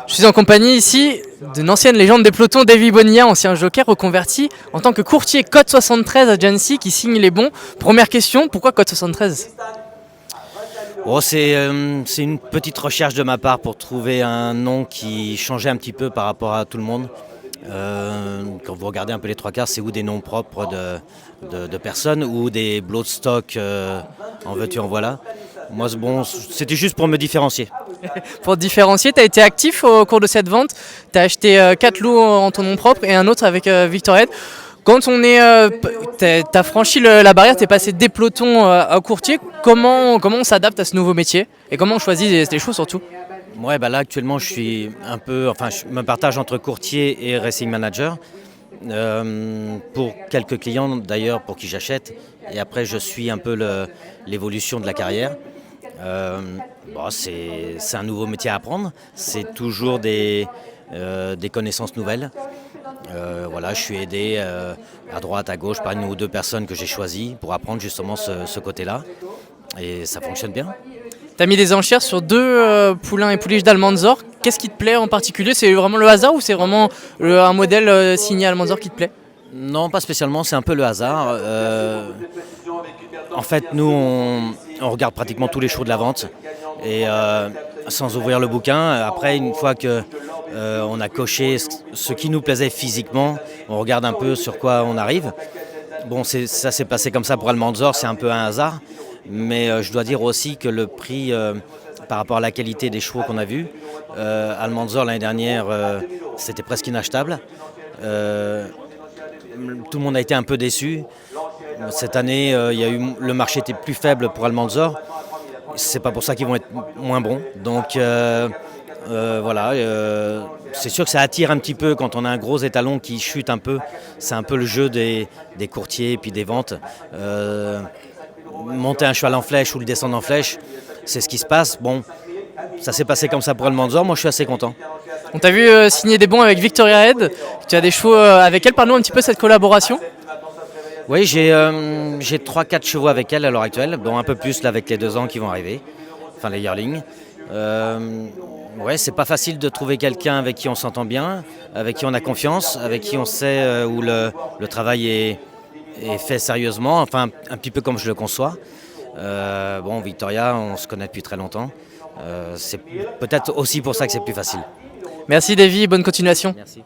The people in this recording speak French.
Je suis en compagnie ici d'une ancienne légende des pelotons, Davy Bonilla, ancien jockey reconverti en tant que courtier Code 73 à Jancy qui signe les bons. Première question, pourquoi Code 73? Oh, c'est une petite recherche de ma part pour trouver un nom qui changeait un petit peu par rapport à tout le monde. Quand vous regardez un peu les trois quarts, c'est ou des noms propres de personnes ou des bloodstock en veux-tu en voilà. Moi, bon, c'était juste pour me différencier. Pour te différencier, tu as été actif au cours de cette vente. Tu as acheté 4 lots en ton nom propre et un autre avec Victoriette. Quand t'as franchi la barrière, tu es passé des pelotons à courtier, comment on s'adapte à ce nouveau métier et comment on choisit les chevaux surtout? Ouais, bah là actuellement je suis un peu, enfin je me partage entre courtier et racing manager pour quelques clients d'ailleurs pour qui j'achète et après je suis un peu l'évolution de la carrière. Euh, c'est un nouveau métier à apprendre, c'est toujours des connaissances nouvelles. Voilà, je suis aidé à droite, à gauche par une ou deux personnes que j'ai choisies pour apprendre justement ce côté-là et ça fonctionne bien. Tu as mis des enchères sur deux poulains et pouliches d'Almanzor. Qu'est-ce qui te plaît en particulier? C'est vraiment le hasard ou c'est vraiment un modèle signé Almanzor qui te plaît? Non, pas spécialement, c'est un peu le hasard. En fait, nous, on regarde pratiquement tous les shows de la vente et sans ouvrir le bouquin. Après, une fois que on a coché ce qui nous plaisait physiquement, on regarde un peu sur quoi on arrive. Bon, ça s'est passé comme ça pour Almanzor, c'est un peu un hasard. Mais je dois dire aussi que le prix par rapport à la qualité des chevaux qu'on a vus, Almanzor l'année dernière, c'était presque inachetable. Tout le monde a été un peu déçu. Cette année, le marché était plus faible pour Almanzor. C'est pas pour ça qu'ils vont être moins bons. Donc voilà, c'est sûr que ça attire un petit peu quand on a un gros étalon qui chute un peu. C'est un peu le jeu des courtiers et puis des ventes. Monter un cheval en flèche ou le descendre en flèche, c'est ce qui se passe. Bon, ça s'est passé comme ça pour Almanzor, moi je suis assez content. On t'a vu signer des bons avec Victoria Head. Tu as des chevaux avec elle. Parle-nous un petit peu de cette collaboration. Oui, j'ai 3-4 chevaux avec elle à l'heure actuelle, dont un peu plus là, avec les 2 ans qui vont arriver, enfin les yearlings. Ouais, c'est pas facile de trouver quelqu'un avec qui on s'entend bien, avec qui on a confiance, avec qui on sait où le travail est fait sérieusement, enfin un petit peu comme je le conçois. Bon, Victoria, on se connaît depuis très longtemps. C'est peut-être aussi pour ça que c'est plus facile. Merci Davy, bonne continuation. Merci.